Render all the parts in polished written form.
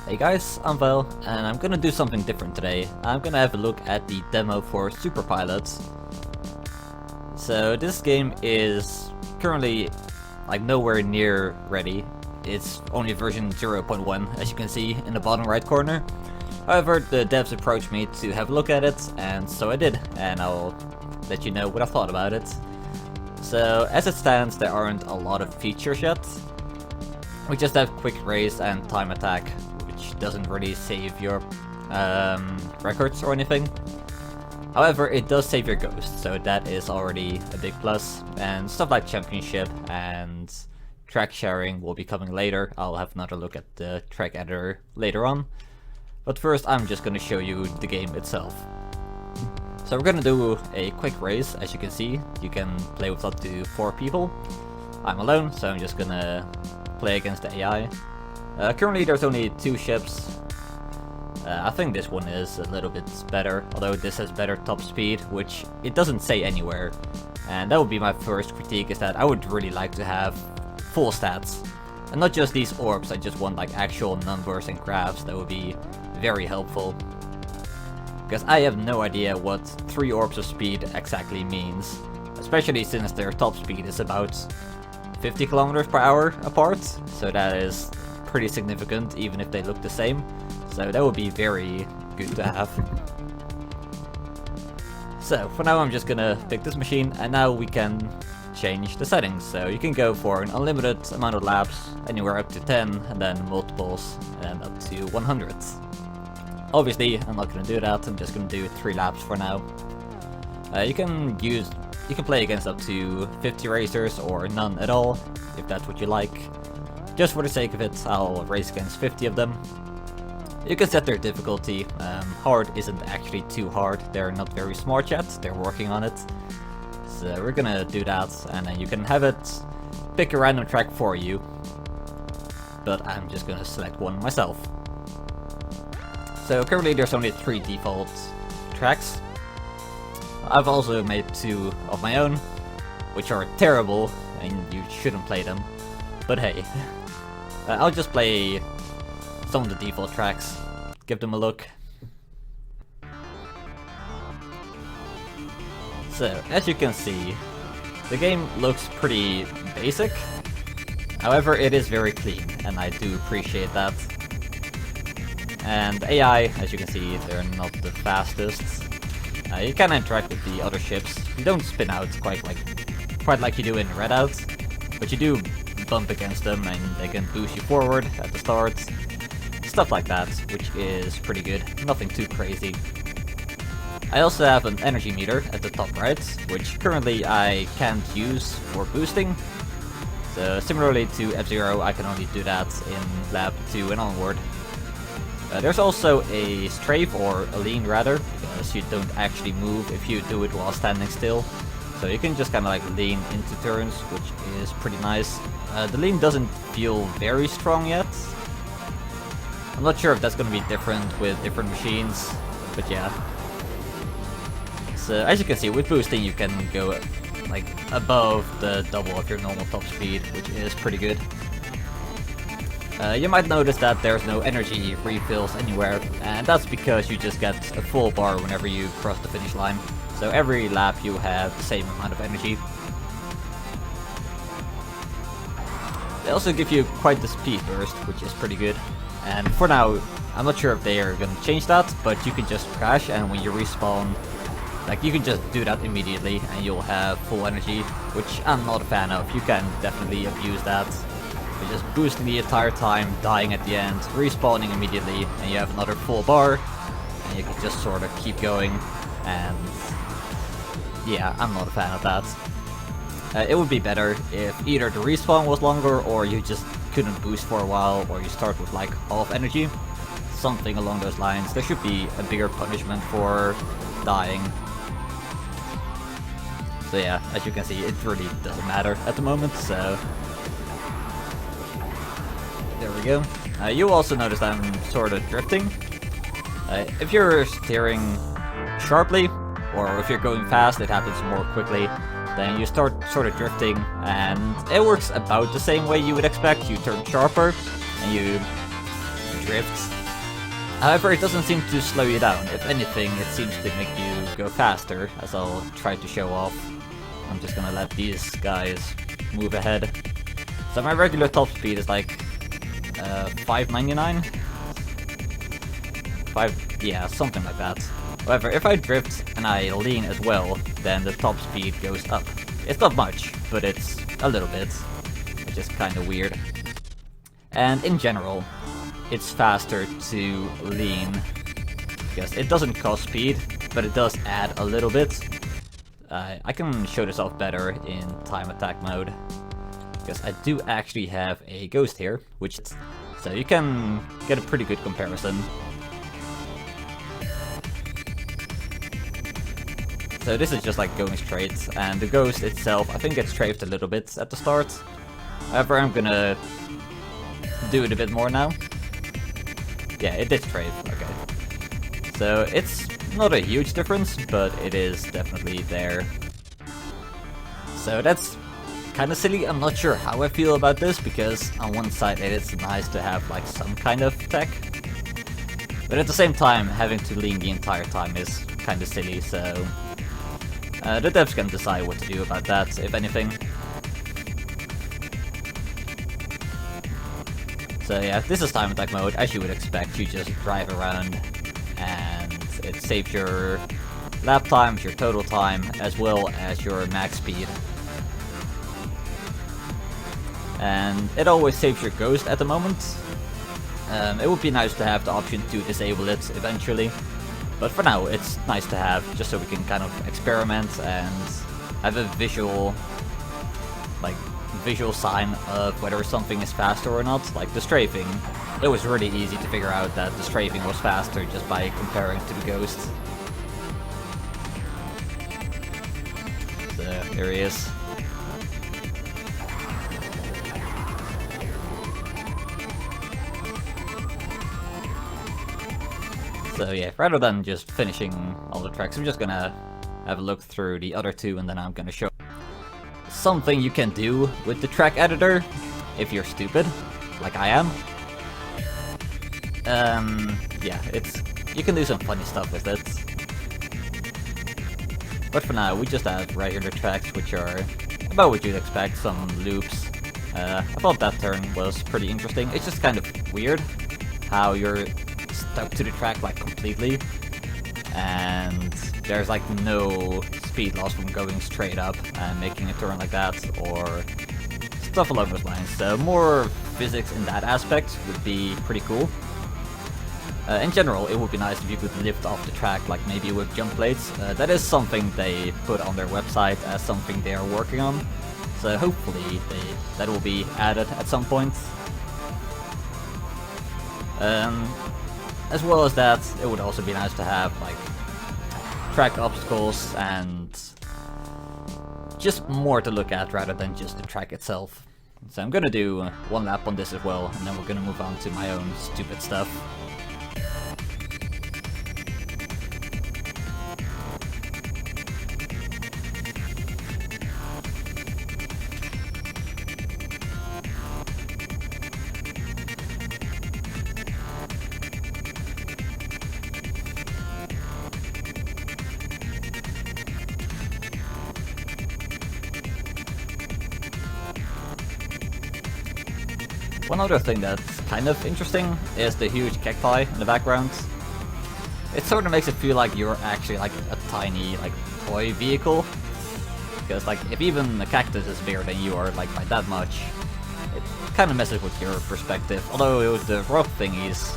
Hey guys, I'm Val, and I'm gonna do something different today. I'm gonna have a look at the demo for Super Pilots. So this game is currently like nowhere near ready. It's only version 0.1, as you can see in the bottom right corner. However, the devs approached me to have a look at it, and so I did, and I'll let you know what I thought about it. So as it stands, there aren't a lot of features yet. We just have quick raise and time attack, which doesn't really save your records or anything. However, it does save your ghost, so that is already a big plus. And stuff like championship and track sharing will be coming later. I'll have another look at the track editor later on. But first, I'm just gonna show you the game itself. So we're gonna do a quick race. As you can see, you can play with up to 4 people. I'm alone, so I'm just gonna play against the AI. Currently there's only 2 ships. I think this one is a little bit better, although this has better top speed, which it doesn't say anywhere. And that would be my first critique, is that I would really like to have full stats. And not just these orbs, I just want like actual numbers and graphs. That would be very helpful. Because I have no idea what 3 orbs of speed exactly means. Especially since their top speed is about 50 kilometers per hour apart. So that is pretty significant, even if they look the same. So that would be very good to have. So for now I'm just gonna pick this machine, and now we can change the settings. So you can go for an unlimited amount of laps, anywhere up to 10, and then multiples, and up to 100. Obviously I'm not gonna do that, I'm just gonna do 3 laps for now. You can play against up to 50 racers or none at all, if that's what you like. Just for the sake of it, I'll race against 50 of them. You can set their difficulty. Hard isn't actually too hard. They're not very smart yet. They're working on it. So we're gonna do that, and then you can have it pick a random track for you. But I'm just gonna select one myself. So currently there's only 3 default tracks. I've also made 2 of my own, which are terrible, and you shouldn't play them. But hey, I'll just play some of the default tracks, give them a look. So, as you can see, the game looks pretty basic. However, it is very clean, and I do appreciate that. And AI, as you can see, they're not the fastest. You can interact with the other ships. You don't spin out quite like you do in Redout, but you do bump against them, and they can boost you forward at the start. Stuff like that, which is pretty good. Nothing too crazy. I also have an energy meter at the top right, which currently I can't use for boosting. So similarly to F-Zero, I can only do that in lap 2 and onward. There's also a strafe, or a lean rather, because you don't actually move if you do it while standing still. So you can just kind of like lean into turns, which is pretty nice. The lean doesn't feel very strong yet. I'm not sure if that's going to be different with different machines, but yeah. So as you can see, with boosting you can go like above the double of your normal top speed, which is pretty good. You might notice that there's no energy refills anywhere, and that's because you just get a full bar whenever you cross the finish line. So every lap you have the same amount of energy. They also give you quite the speed burst, which is pretty good. And for now, I'm not sure if they are going to change that, but you can just crash, and when you respawn, like you can just do that immediately and you'll have full energy, which I'm not a fan of. You can definitely abuse that. You're just boosting the entire time, dying at the end, respawning immediately, and you have another full bar, and you can just sort of keep going, and yeah, I'm not a fan of that. It would be better if either the respawn was longer, or you just couldn't boost for a while, or you start with like half energy. Something along those lines. There should be a bigger punishment for dying. So yeah, as you can see, it really doesn't matter at the moment, so there we go. You also notice I'm sort of drifting. If you're steering sharply, or if you're going fast, it happens more quickly. Then you start sort of drifting, and it works about the same way you would expect. You turn sharper, and you drift. However, it doesn't seem to slow you down. If anything, it seems to make you go faster, as I'll try to show off. I'm just gonna let these guys move ahead. So my regular top speed is like 599? Yeah, something like that. However, if I drift and I lean as well, then the top speed goes up. It's not much, but it's a little bit, which is kind of weird. And in general, it's faster to lean, because it doesn't cost speed, but it does add a little bit. I can show this off better in time attack mode, because I do actually have a ghost here, so you can get a pretty good comparison. So this is just like going straight, and the ghost itself, I think gets strafed a little bit at the start. However, I'm gonna do it a bit more now. Yeah, it did strafe, okay. So it's not a huge difference, but it is definitely there. So that's kind of silly. I'm not sure how I feel about this, because on one side it is nice to have like some kind of tech, but at the same time having to lean the entire time is kind of silly, so the devs can decide what to do about that, if anything. So yeah, this is time attack mode. As you would expect, you just drive around and it saves your lap times, your total time, as well as your max speed. And it always saves your ghost at the moment. It would be nice to have the option to disable it eventually, but for now it's nice to have, just so we can kind of experiment and have a visual sign of whether something is faster or not. Like the strafing, it was really easy to figure out that the strafing was faster just by comparing to the ghost. So there he is. So yeah, rather than just finishing all the tracks, I'm just gonna have a look through the other two, and then I'm gonna show something you can do with the track editor if you're stupid, like I am. Yeah, you can do some funny stuff with it. But for now, we just have regular tracks, which are about what you'd expect, some loops. I thought that turn was pretty interesting. It's just kind of weird how you're stuck to the track like completely, and there's like no speed loss from going straight up and making a turn like that, or stuff along those lines. So more physics in that aspect would be pretty cool. In general, it would be nice if you could lift off the track, like maybe with jump plates. That is something they put on their website as something they are working on, so hopefully that will be added at some point. As well as that, it would also be nice to have like track obstacles and just more to look at rather than just the track itself. So I'm gonna do one lap on this as well, and then we're gonna move on to my own stupid stuff. One other thing that's kind of interesting is the huge cacti in the background. It sort of makes it feel like you're actually like a tiny like toy vehicle, because like if even the cactus is bigger than you are, like by that much, it kind of messes with your perspective. Although the rock thingies,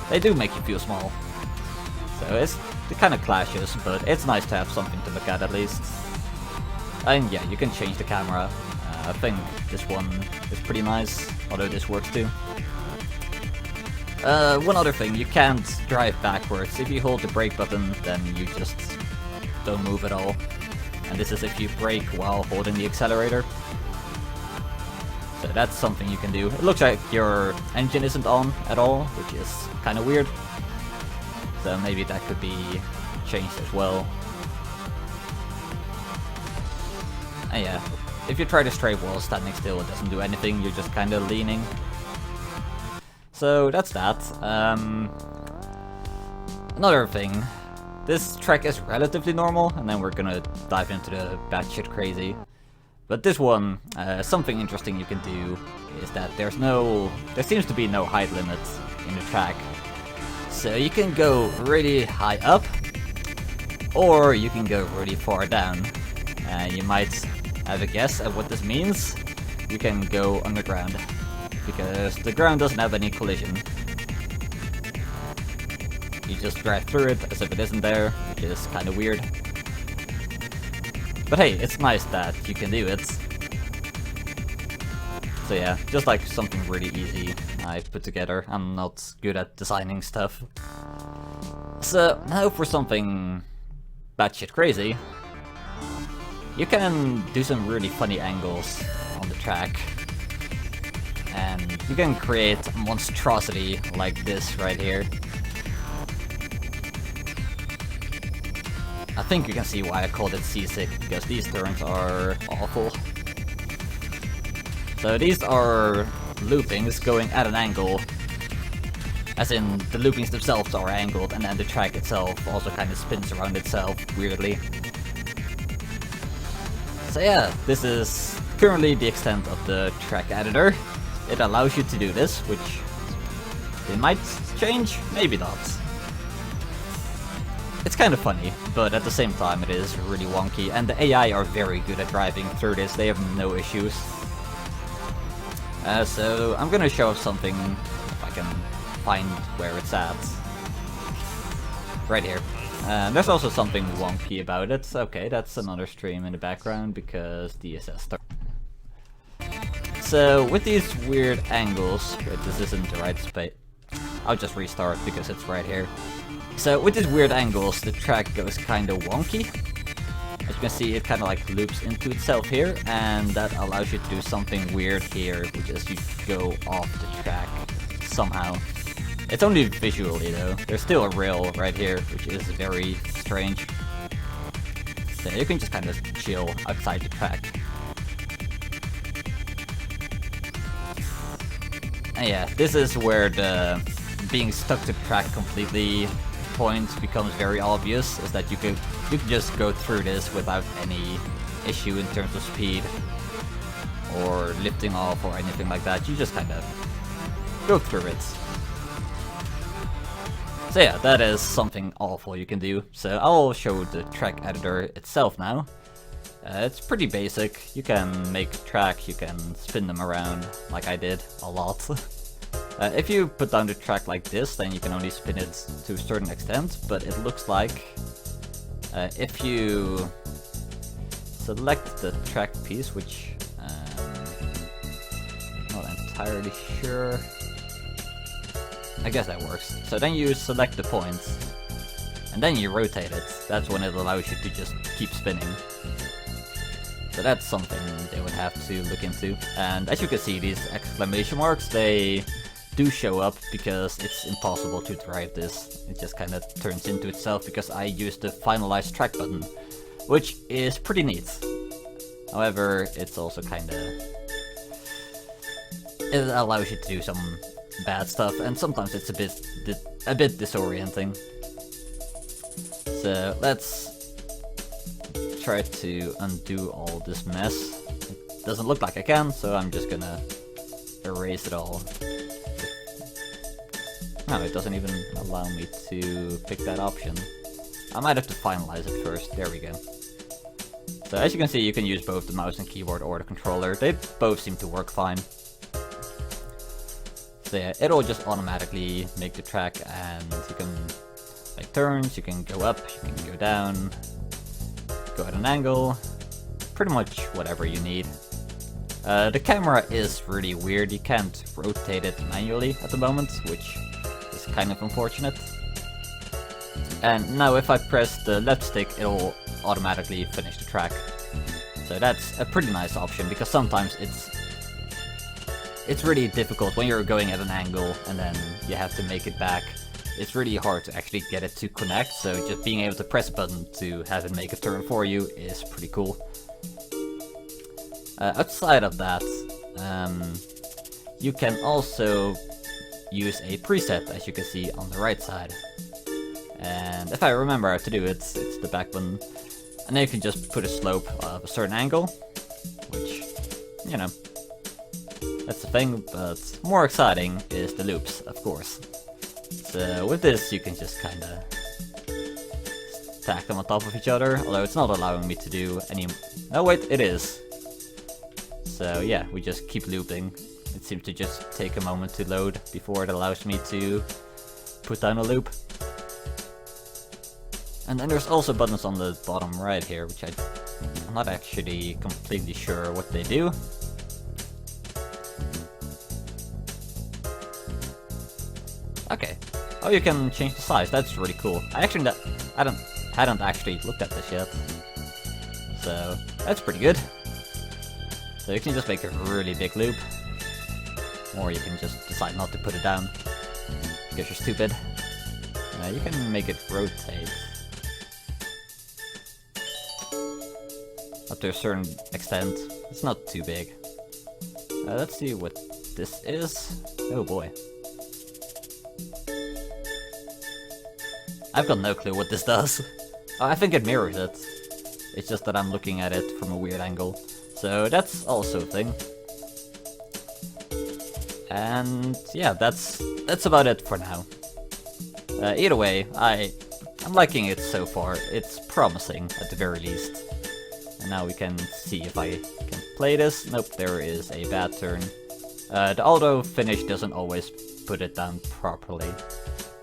they do make you feel small, so it kind of clashes, but it's nice to have something to look at least. And yeah, you can change the camera. I think this one is pretty nice, although this works too. One other thing, you can't drive backwards. If you hold the brake button, then you just don't move at all. And this is if you brake while holding the accelerator. So that's something you can do. It looks like your engine isn't on at all, which is kind of weird. So maybe that could be changed as well. And yeah. If you try to strafe while standing still, it doesn't do anything, you're just kind of leaning. So that's that. Another thing. This track is relatively normal, and then we're gonna dive into the batshit crazy. But this one, something interesting you can do is that there seems to be no height limit in the track. So you can go really high up, or you can go really far down. You might have a guess at what this means. You can go underground, because the ground doesn't have any collision. You just drive through it as if it isn't there, which is kind of weird. But hey, it's nice that you can do it. So yeah, just like something really easy I put together. I'm not good at designing stuff. So now for something batshit crazy. You can do some really funny angles on the track. And you can create a monstrosity like this right here. I think you can see why I called it seasick, because these turns are awful. So these are loopings going at an angle, as in the loopings themselves are angled, and then the track itself also kind of spins around itself weirdly. So yeah, this is currently the extent of the track editor. It allows you to do this, which it might change, maybe not. It's kind of funny, but at the same time it is really wonky, and the AI are very good at driving through this, they have no issues. So I'm gonna show something, if I can find where it's at. Right here. There's also something wonky about it. Okay, that's another stream in the background, because DSS started. So with these weird angles, wait, this isn't the right space. I'll just restart because it's right here. So with these weird angles, the track goes kind of wonky. As you can see, it kind of like loops into itself here, and that allows you to do something weird here, which is you go off the track somehow. It's only visually though. There's still a rail right here, which is very strange. So you can just kind of chill outside the track. And yeah, this is where the being stuck to track completely point becomes very obvious, is that you can just go through this without any issue in terms of speed or lifting off or anything like that. You just kind of go through it. So yeah, that is something awful you can do. So I'll show the track editor itself now. It's pretty basic. You can make a track, you can spin them around like I did a lot. If you put down the track like this, then you can only spin it to a certain extent, but it looks like if you select the track piece, which I'm not entirely sure. I guess that works. So then you select the points, and then you rotate it. That's when it allows you to just keep spinning. So that's something they would have to look into. And as you can see, these exclamation marks, they do show up because it's impossible to drive this. It just kind of turns into itself because I used the finalize track button, which is pretty neat. However, it's also kind of... it allows you to do some bad stuff, and sometimes it's a bit disorienting. So let's try to undo all this mess. It doesn't look like I can, so I'm just gonna erase it all. No, it doesn't even allow me to pick that option. I might have to finalize it first. There we go. So as you can see, you can use both the mouse and keyboard or the controller. They both seem to work fine. So yeah, it'll just automatically make the track, and you can make turns, you can go up, you can go down, go at an angle, pretty much whatever you need. The camera is really weird. You can't rotate it manually at the moment, which is kind of unfortunate. And now if I press the left stick, it'll automatically finish the track. So that's a pretty nice option, because sometimes it's really difficult when you're going at an angle and then you have to make it back. It's really hard to actually get it to connect, so just being able to press a button to have it make a turn for you is pretty cool. Outside of that, you can also use a preset, as you can see on the right side. And if I remember how to do it, it's the back button. And then you can just put a slope of a certain angle, which, you know, that's the thing, but more exciting is the loops, of course. So with this, you can just kinda stack them on top of each other, although it's not allowing me to do any... Oh wait, it is. So yeah, we just keep looping. It seems to just take a moment to load before it allows me to put down a loop. And then there's also buttons on the bottom right here, which I'm not actually completely sure what they do. Okay. Oh, you can change the size. That's really cool. I hadn't actually looked at this yet. So that's pretty good. So you can just make a really big loop, or you can just decide not to put it down because you're stupid. You can make it rotate up to a certain extent. It's not too big. Let's see what this is. Oh boy. I've got no clue what this does. Oh, I think it mirrors it. It's just that I'm looking at it from a weird angle. So that's also a thing. And yeah, that's about it for now. Either way, I'm liking it so far. It's promising at the very least. And now we can see if I can play this. Nope, there is a bad turn. The auto finish doesn't always put it down properly.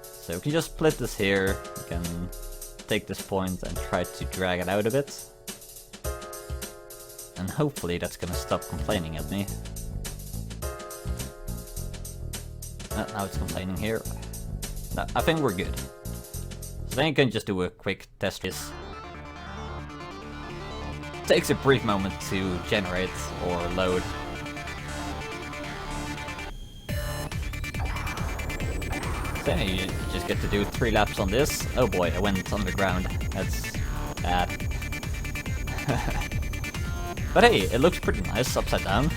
So we can just split this here. We can take this point and try to drag it out a bit. And hopefully that's gonna stop complaining at me. Now it's complaining here. No, I think we're good. So then you can just do a quick test this. Takes a brief moment to generate or load. Then you just get to do 3 laps on this. Oh boy, I went on the ground. That's bad. But hey, it looks pretty nice upside down.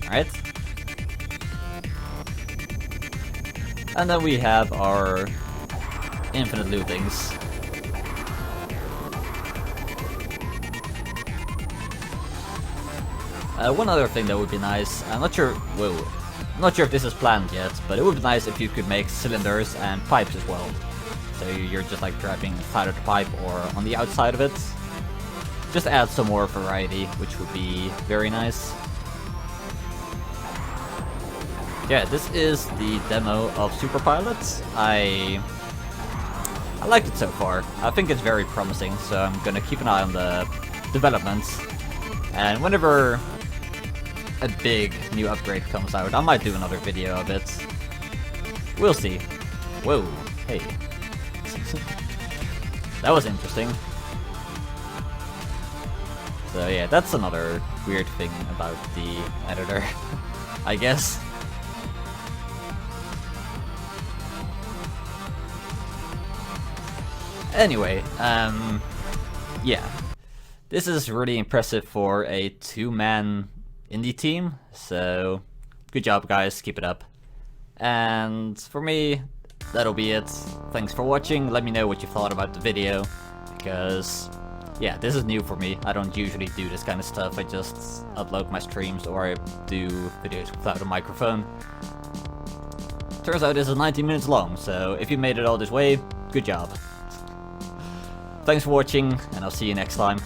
Alright. And then we have our infinite loopings. One other thing that would be nice, I'm not sure if this is planned yet, but it would be nice if you could make cylinders and pipes as well. So you're just like driving inside of the pipe or on the outside of it. Just add some more variety, which would be very nice. Yeah, this is the demo of Super Pilots. I like it so far. I think it's very promising, so I'm gonna keep an eye on the developments. And whenever a big new upgrade comes out, I might do another video of it. We'll see. Whoa, hey. That was interesting. So yeah, that's another weird thing about the editor, I guess. Anyway, yeah. This is really impressive for a 2-man indie team, so good job guys, keep it up. And for me, that'll be it. Thanks for watching, let me know what you thought about the video, because yeah, this is new for me. I don't usually do this kind of stuff, I just upload my streams or I do videos without a microphone. Turns out this is 90 minutes long, so if you made it all this way, good job. Thanks for watching, and I'll see you next time.